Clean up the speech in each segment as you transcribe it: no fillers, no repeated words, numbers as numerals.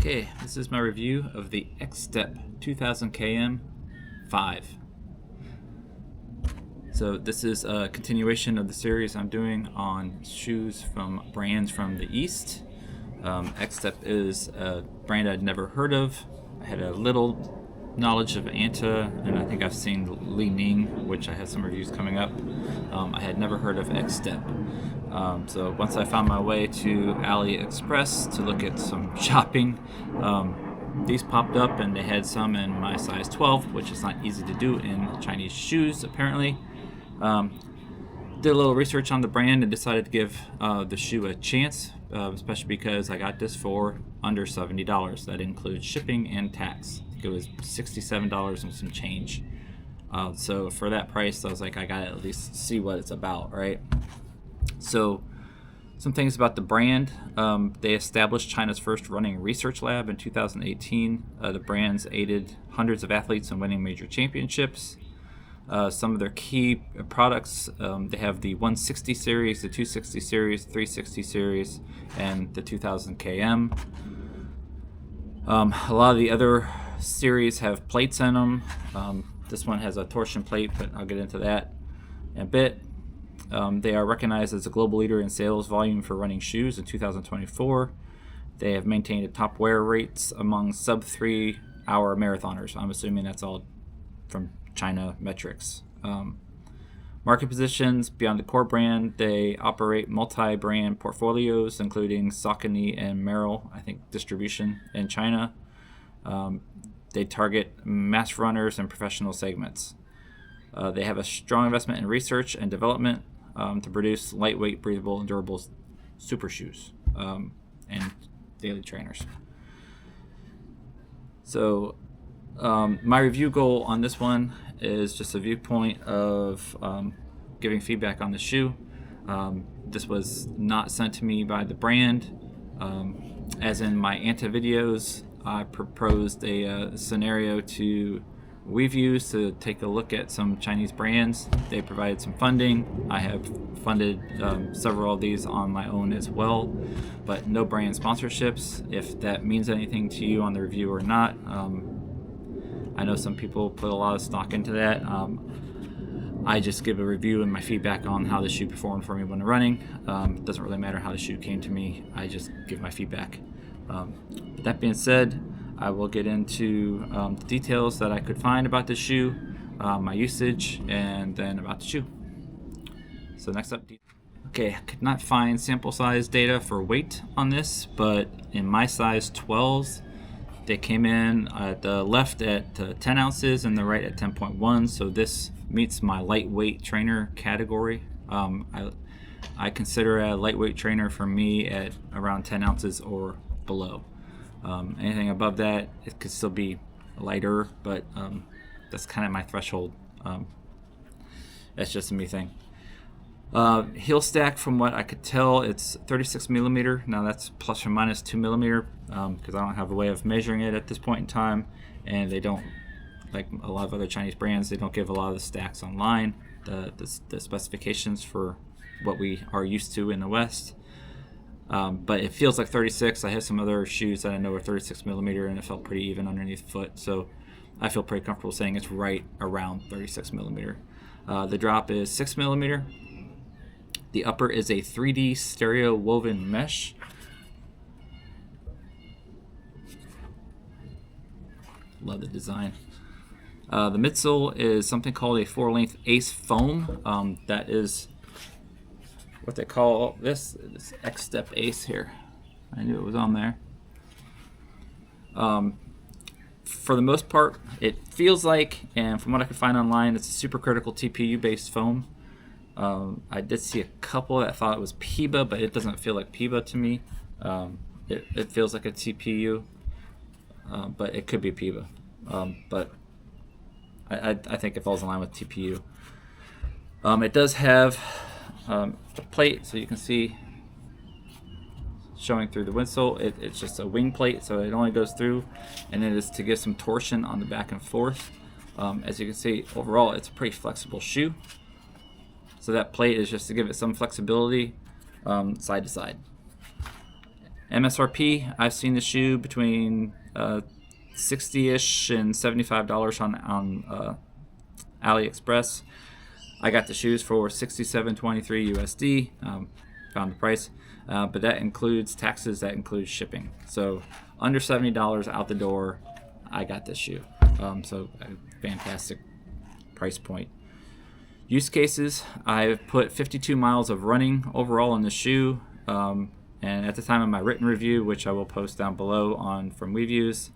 Okay, this is my review of the Xtep 2000 km 5. So this is a continuation of the series I'm doing on shoes from brands from the East. Xtep is a brand I'd never heard of. I had a little knowledge of Anta, and I think I've seen Li Ning, which I have some reviews coming up. I had never heard of Xtep. So once I found my way to AliExpress to look at some shopping, these popped up, and they had some in my size 12, which is not easy to do in Chinese shoes apparently. Did a little research on the brand and decided to give the shoe a chance, especially because I got this for under $70. That includes shipping and tax. I think it was $67 and some change. So for that price, I was like, I gotta at least see what it's about, right? So some things about the brand. They established China's first running research lab in 2018. The brand's aided hundreds of athletes in winning major championships. Some of their key products, they have the 160 series, the 260 series, 360 series, and the 2000 km. A lot of the other series have plates in them. This one has a torsion plate, but I'll get into that in a bit. They are recognized as a global leader in sales volume for running shoes in 2024. They have maintained top wear rates among sub 3 hour marathoners. I'm assuming that's all from China metrics. Market positions beyond the core brand, they operate multi-brand portfolios, including Saucony and Merrell, I think, distribution in China. They target mass runners and professional segments. They have a strong investment in research and development to produce lightweight, breathable, and durable super shoes and daily trainers. So my review goal on this one is just a viewpoint of giving feedback on the shoe. This was not sent to me by the brand. As in my Anta videos, I proposed a scenario to we've used to take a look at some Chinese brands. They provided some funding. I have funded several of these on my own as well, but no brand sponsorships. If that means anything to you on the review or not, I know some people put a lot of stock into that. I just give a review and my feedback on how the shoe performed for me when running. It doesn't really matter how the shoe came to me. I just give my feedback. That being said, I will get into the details that I could find about the shoe, my usage, and then about the shoe. So next up, okay, I could not find sample size data for weight on this, but in my size 12s, they came in at the left at 10 ounces and the right at 10.1, so this meets my lightweight trainer category. I consider a lightweight trainer for me at around 10 ounces or below. Anything above that, it could still be lighter, but that's kind of my threshold. That's just a me thing. Heel stack, from what I could tell, it's 36 millimeter. Now that's plus or minus 2 millimeter because I don't have a way of measuring it at this point in time, and they don't, like a lot of other Chinese brands, they don't give a lot of the stacks online, the specifications for what we are used to in the West. But it feels like 36. I have some other shoes that I know are 36 millimeter, and it felt pretty even underneath the foot, so I feel pretty comfortable saying it's right around 36 millimeter. The drop is 6 millimeter. The upper is a 3D stereo woven mesh. Love the design. The midsole is something called a 4-length Ace foam. That is what they call this Xtep Ace here. I knew it was on there. For the most part, it feels like, and from what I could find online, it's a supercritical TPU based foam. I did see a couple that thought it was PIBA, but it doesn't feel like PIBA to me. It feels like a TPU, but it could be PIBA. But I think it falls in line with TPU. It does have a plate, so you can see showing through the midsole. It's just a wing plate, so it only goes through, and it is to give some torsion on the back and forth. As you can see, overall, it's a pretty flexible shoe. So that plate is just to give it some flexibility side to side. MSRP, I've seen the shoe between 60-ish and $75 on AliExpress. I got the shoes for $67.23 USD. Found the price, but that includes taxes. That includes shipping. So under $70 out the door, I got this shoe. So a fantastic price point. Use cases: I've put 52 miles of running overall in the shoe, and at the time of my written review, which I will post down below on from Reviews,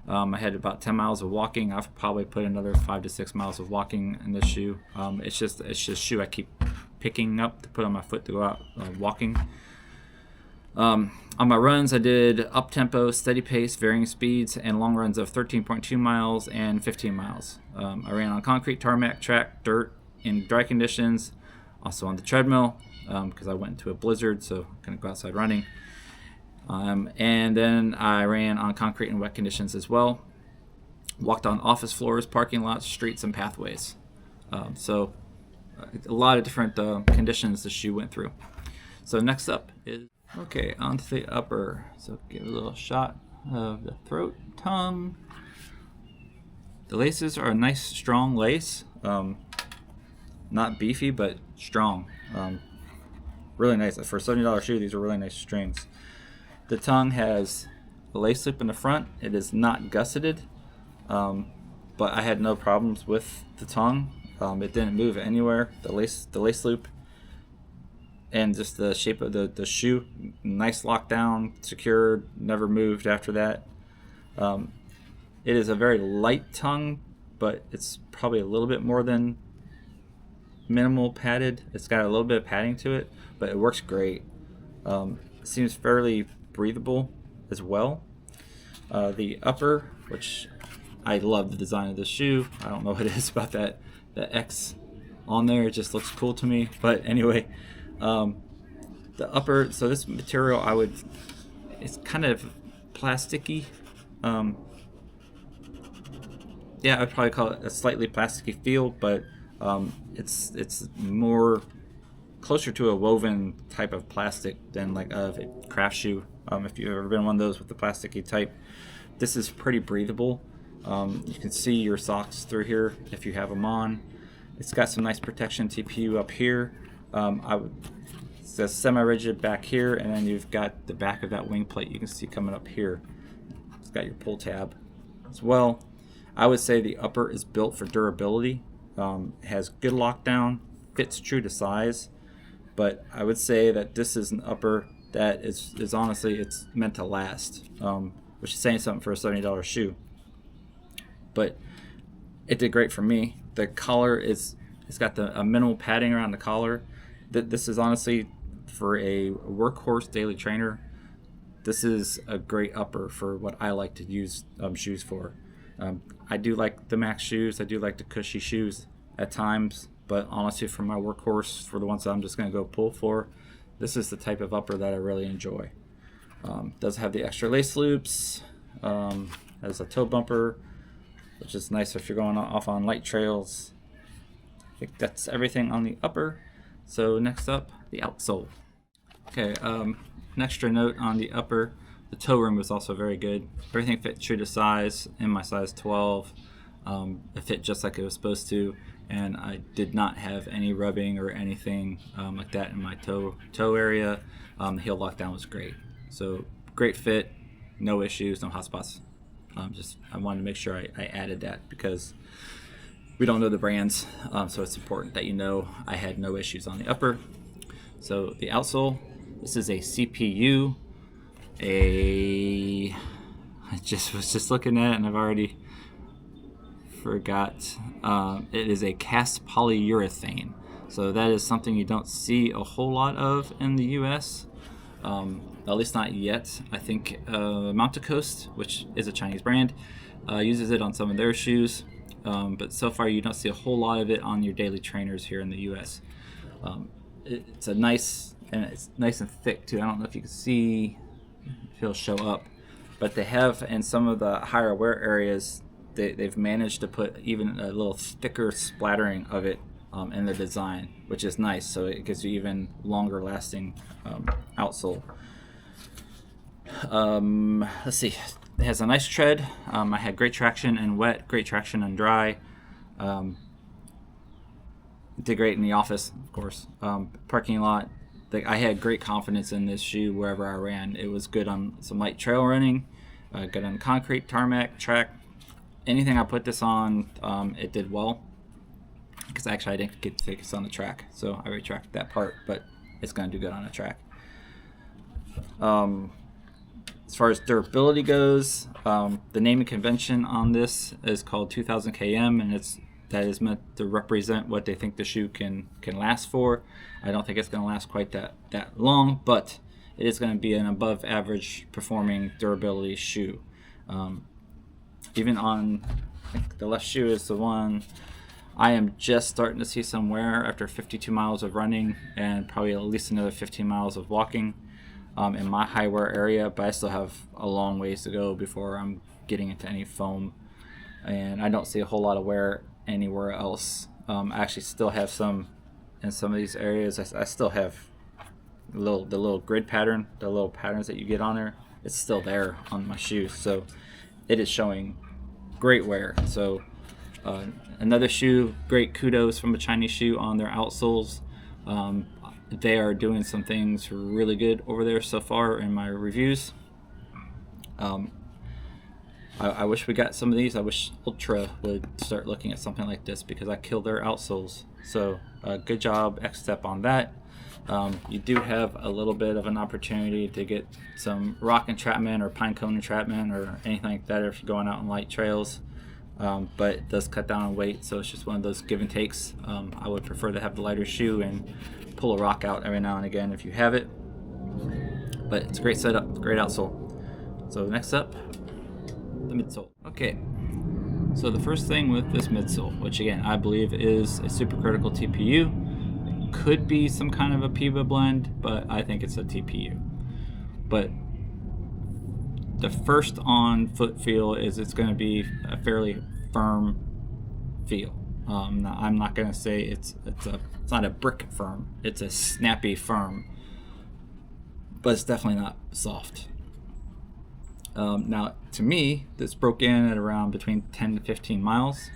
I had about 10 miles of walking. I've probably put another 5 to 6 miles of walking in this shoe. It's just a shoe I keep picking up to put on my foot to go out walking. On my runs, I did up tempo, steady pace, varying speeds, and long runs of 13.2 miles and 15 miles. I ran on concrete, tarmac, track, dirt in dry conditions, also on the treadmill because I went into a blizzard, so I couldn't go outside running. And then I ran on concrete in wet conditions as well. Walked on office floors, parking lots, streets, and pathways. So a lot of different conditions the shoe went through. So next up is, okay, onto the upper. So give a little shot of the throat, tongue. The laces are a nice strong lace. Not beefy, but strong. Really nice. For a $70 shoe, these are really nice strings. The tongue has a lace loop in the front. It is not gusseted, but I had no problems with the tongue. It didn't move anywhere. The lace loop, and just the shape of the shoe, nice lockdown, secured, never moved after that. It is a very light tongue, but it's probably a little bit more than minimal padded. It's got a little bit of padding to it, but it works great. It seems fairly breathable as well. The upper, which I love the design of this shoe. I don't know what it is about the X on there. It just looks cool to me. But anyway, the upper, so this material it's kind of plasticky. Yeah, I'd probably call it a slightly plasticky feel, but it's more closer to a woven type of plastic than like a craft shoe. If you've ever been one of those with the plasticky type, this is pretty breathable. You can see your socks through here if you have them on. It's got some nice protection TPU up here. It's a semi-rigid back here, and then you've got the back of that wing plate you can see coming up here. It's got your pull tab as well. I would say the upper is built for durability. Has good lockdown, fits true to size, but I would say that this is an upper that is honestly, it's meant to last, which is saying something for a $70 shoe. But it did great for me. The collar it's got a minimal padding around the collar. This is honestly, for a workhorse daily trainer, this is a great upper for what I like to use shoes for. I do like the Max shoes. I do like the cushy shoes at times, but honestly, for my workhorse, for the ones that I'm just going to go pull for, this is the type of upper that I really enjoy. Does have the extra lace loops. Has a toe bumper, which is nice if you're going off on light trails. I think that's everything on the upper. So next up, the outsole. Okay, an extra note on the upper. The toe room was also very good. Everything fit true to size in my size 12. It fit just like it was supposed to, and I did not have any rubbing or anything like that in my toe area. The heel lockdown was great. So great fit, no issues, no hot spots. I wanted to make sure I added that because we don't know the brands, so it's important that you know I had no issues on the upper. So the outsole, this is a CPU. I was just looking at it and I've already forgot. It is a cast polyurethane, so that is something you don't see a whole lot of in the US, at least not yet. I think Mountain Coast, which is a Chinese brand, uses it on some of their shoes, but so far you don't see a whole lot of it on your daily trainers here in the US. It's nice and thick too. I don't know if you can see if it'll show up, but they have in some of the higher wear areas, they've managed to put even a little thicker splattering of it in the design, which is nice. So it gives you even longer lasting outsole. Let's see. It has a nice tread. I had great traction in wet, great traction in dry. Did great in the office, of course. Parking lot. I had great confidence in this shoe wherever I ran. It was good on some light trail running, good on concrete, tarmac, track. Anything I put this on, it did well. Because actually I didn't get to take this on the track, so I retract that part, but it's going to do good on the track. As far as durability goes, the naming convention on this is called 2000 km, and that is meant to represent what they think the shoe can last for. I don't think it's going to last quite that long, but it is going to be an above average performing durability shoe. Even on, I think the left shoe is the one I am just starting to see some wear after 52 miles of running and probably at least another 15 miles of walking in my high wear area, but I still have a long ways to go before I'm getting into any foam, and I don't see a whole lot of wear anywhere else. I actually still have some in some of these areas. I still have the little grid pattern, the little patterns that you get on there. It's still there on my shoes, so it is showing great wear. So another shoe, great kudos from a Chinese shoe on their outsoles. They are doing some things really good over there so far in my reviews. I wish we got some of these. I wish Ultra would start looking at something like this because I kill their outsoles. So good job Xtep on that. You do have a little bit of an opportunity to get some rock entrapment or pine cone entrapment or anything like that if you're going out on light trails. But it does cut down on weight, so it's just one of those give and takes. I would prefer to have the lighter shoe and pull a rock out every now and again if you have it. But it's a great setup, great outsole. So next up, the midsole. Okay, so the first thing with this midsole, which again I believe is a supercritical TPU, it could be some kind of a PIBA blend, but I think it's a TPU. But the first on foot feel is it's going to be a fairly firm feel. Now, I'm not going to say it's not a brick firm. It's a snappy firm, but it's definitely not soft. Now, to me, this broke in at around between 10 to 15 miles,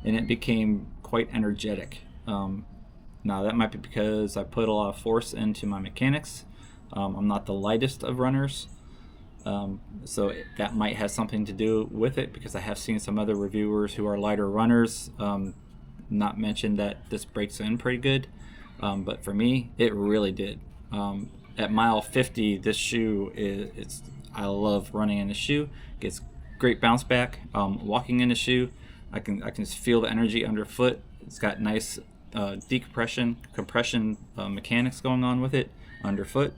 and it became quite energetic. Now, that might be because I put a lot of force into my mechanics. I'm not the lightest of runners. So that might have something to do with it, because I have seen some other reviewers who are lighter runners not mention that this breaks in pretty good, but for me it really did. At mile 50, this shoe I love running in the shoe. Gets great bounce back. Walking in the shoe, I can just feel the energy underfoot. It's got nice decompression, compression mechanics going on with it underfoot.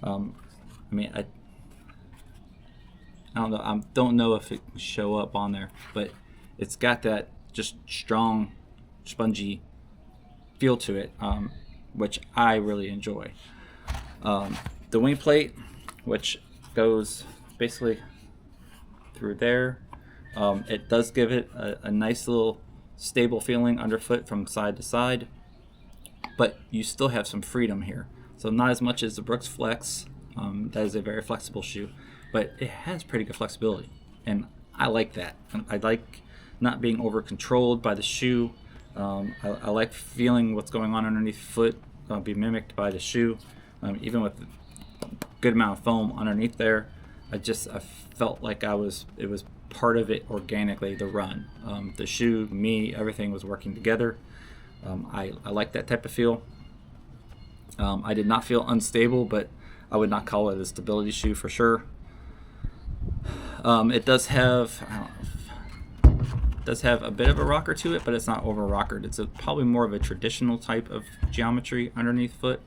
I don't know if it can show up on there, but it's got that just strong, spongy feel to it, which I really enjoy. The wing plate, which goes basically through there, it does give it a nice little stable feeling underfoot from side to side, but you still have some freedom here. So not as much as the Brooks Flex. That is a very flexible shoe, but it has pretty good flexibility, and I like that. I like not being over controlled by the shoe. I like feeling what's going on underneath the foot be mimicked by the shoe, even with a good amount of foam underneath there. I felt like it was part of it organically, the run. The shoe, me, everything was working together. I like that type of feel. I did not feel unstable, but I would not call it a stability shoe for sure. It does have a bit of a rocker to it, but it's not over rockered. It's probably more of a traditional type of geometry underneath foot,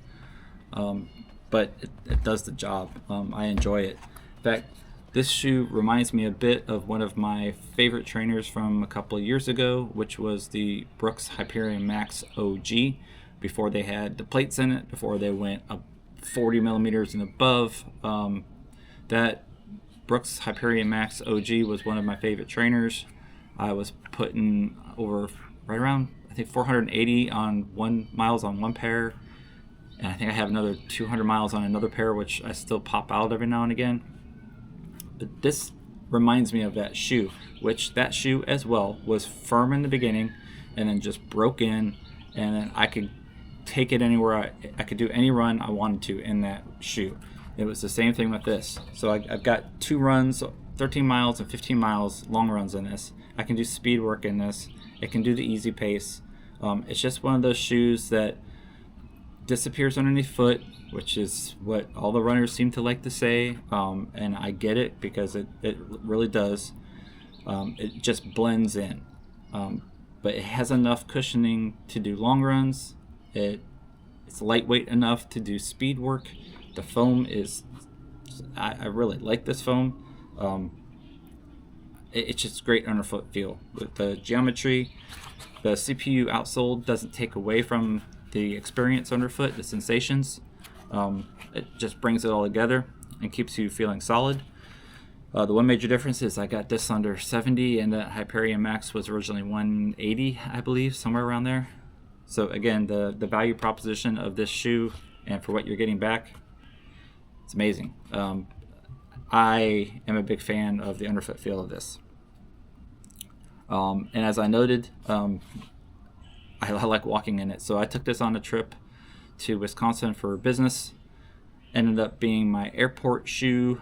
but it does the job. I enjoy it. In fact, this shoe reminds me a bit of one of my favorite trainers from a couple of years ago, which was the Brooks Hyperion Max OG, before they had the plates in it, before they went up 40 millimeters and above. That Brooks Hyperion Max OG was one of my favorite trainers. I was putting over right around, I think, 480 miles on one pair, and I think I have another 200 miles on another pair, which I still pop out every now and again. this reminds me of that shoe, which that shoe as well was firm in the beginning and then just broke in, and then I could take it anywhere. I could do any run I wanted to in that shoe. It was the same thing with this. So I've got 2 runs, 13 miles and 15 miles long runs in this. I can do speed work in this. It can do the easy pace. It's just one of those shoes that disappears underneath foot, which is what all the runners seem to like to say, and I get it, because it really does. It just blends in, but it has enough cushioning to do long runs. It's lightweight enough to do speed work. The foam is, I really like this foam. It's just great underfoot feel with the geometry. The CPU outsole doesn't take away from the experience underfoot, the sensations. It just brings it all together and keeps you feeling solid. The one major difference is I got this under 70, and that Hyperion Max was originally 180, I believe, somewhere around there. So again, the value proposition of this shoe and for what you're getting back, it's amazing. I am a big fan of the underfoot feel of this. And as I noted, I like walking in it. So I took this on a trip to Wisconsin for business. Ended up being my airport shoe.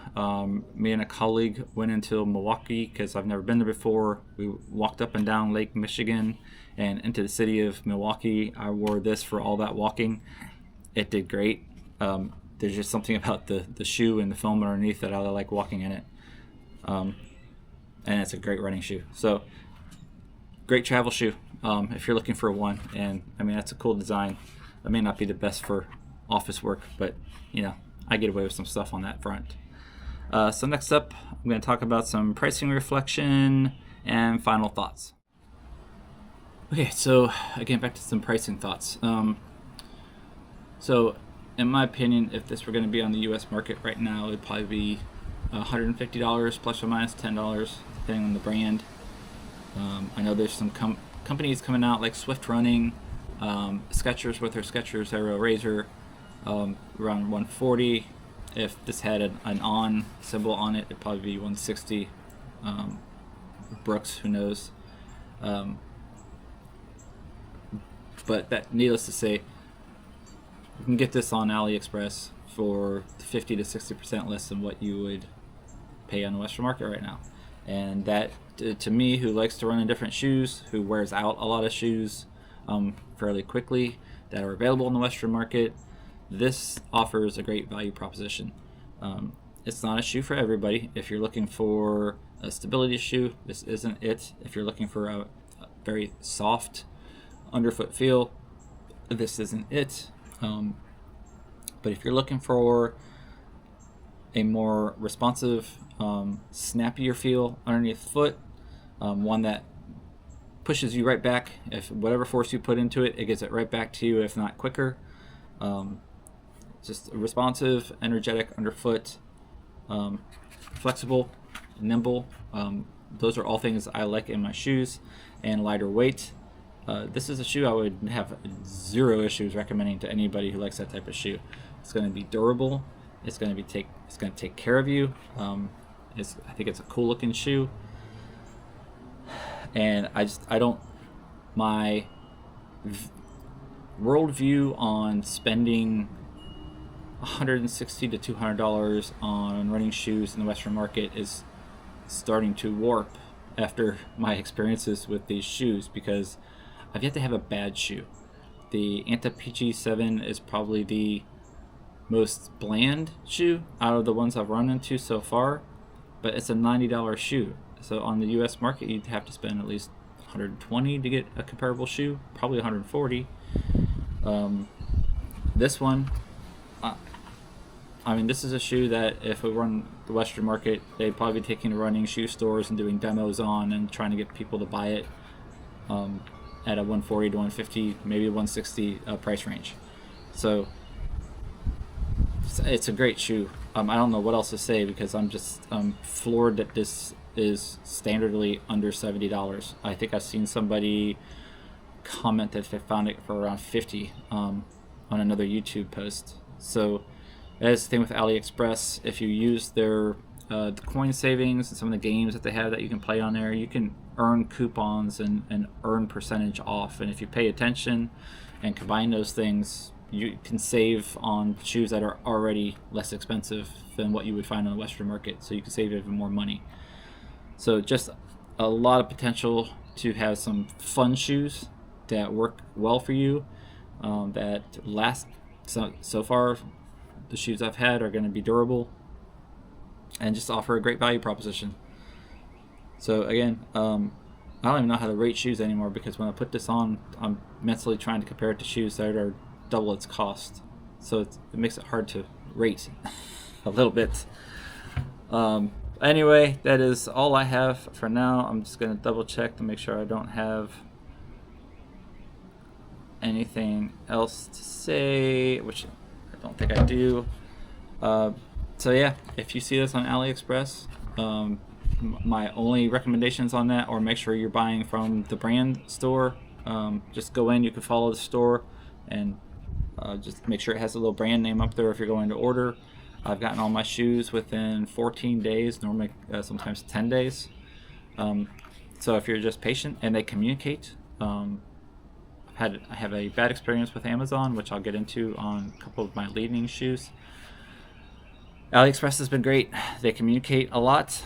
Me and a colleague went into Milwaukee because I've never been there before. We walked up and down Lake Michigan and into the city of Milwaukee. I wore this for all that walking. It did great. There's just something about the shoe and the foam underneath that I like walking in it. And it's a great running shoe. So great travel shoe if you're looking for one. And I mean, that's a cool design. It may not be the best for office work, but you know, I get away with some stuff on that front. So next up, I'm going to talk about some pricing reflection and final thoughts. Okay, so again, back to some pricing thoughts. So in my opinion, if this were going to be on the US market right now, it'd probably be $150 plus or minus $10, depending on the brand. I know there's some companies coming out like Swift Running, Skechers with their Skechers Aero Razor, around 140. If this had an on symbol on it, it'd probably be 160. Brooks, who knows? But that, needless to say, you can get this on AliExpress for 50 to 60% less than what you would pay on the Western market right now. And that, to me, who likes to run in different shoes, who wears out a lot of shoes fairly quickly that are available in the Western market, this offers a great value proposition. It's not a shoe for everybody. If you're looking for a stability shoe, this isn't it. If you're looking for a very soft underfoot feel, this isn't it. But if you're looking for a more responsive, snappier feel underneath foot, one that pushes you right back, if whatever force you put into it, it gets it right back to you, if not quicker. Just a responsive, energetic underfoot, flexible, nimble. Those are all things I like in my shoes, and lighter weight. This is a shoe I would have zero issues recommending to anybody who likes that type of shoe. It's going to be durable. It's going to take care of you. I think it's a cool looking shoe, and my worldview on spending $160 to $200 on running shoes in the Western market is starting to warp after my experiences with these shoes, because I've yet to have a bad shoe. The Anta PG7 is probably the most bland shoe out of the ones I've run into so far, but it's a $90 shoe. So on the US market, you'd have to spend at least $120 to get a comparable shoe, probably $140. This one, I mean, this is a shoe that if it were on the Western market, they'd probably be taking to running shoe stores and doing demos on and trying to get people to buy it at a 140 to 150, maybe 160 price range. So it's a great shoe. I don't know what else to say, because I'm floored that this is standardly under $70. I think I've seen somebody comment that they found it for around $50 on another YouTube post. So that's the thing with AliExpress. If you use their the coin savings and some of the games that they have that you can play on there, you can earn coupons and earn percentage off. And if you pay attention and combine those things, you can save on shoes that are already less expensive than what you would find on the Western market. So you can save even more money. So just a lot of potential to have some fun shoes that work well for you, that last. So far, the shoes I've had are going to be durable and just offer a great value proposition. So again, I don't even know how to rate shoes anymore, because when I put this on, I'm mentally trying to compare it to shoes that are double its cost. So it makes it hard to rate a little bit. Anyway, that is all I have for now. I'm just going to double check to make sure I don't have anything else to say, which I don't think I do. So yeah, if you see this on AliExpress, my only recommendations on that, or make sure you're buying from the brand store. Just go in, you can follow the store, and just make sure it has a little brand name up there if you're going to order. I've gotten all my shoes within 14 days, normally sometimes 10 days. So if you're just patient and they communicate, I have a bad experience with Amazon, which I'll get into on a couple of my leading shoes. AliExpress has been great. They communicate a lot.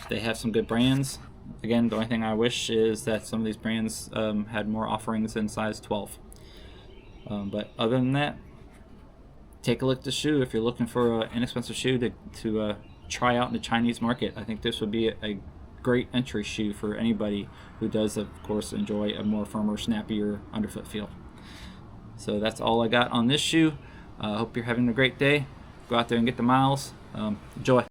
They have some good brands. Again, the only thing I wish is that some of these brands had more offerings in size 12. But other than that, take a look at the shoe. If you're looking for an inexpensive shoe to try out in the Chinese market, I think this would be a great entry shoe for anybody who does, of course, enjoy a more firmer, snappier underfoot feel. So that's all I got on this shoe. I hope you're having a great day. Go out there and get the miles. Enjoy.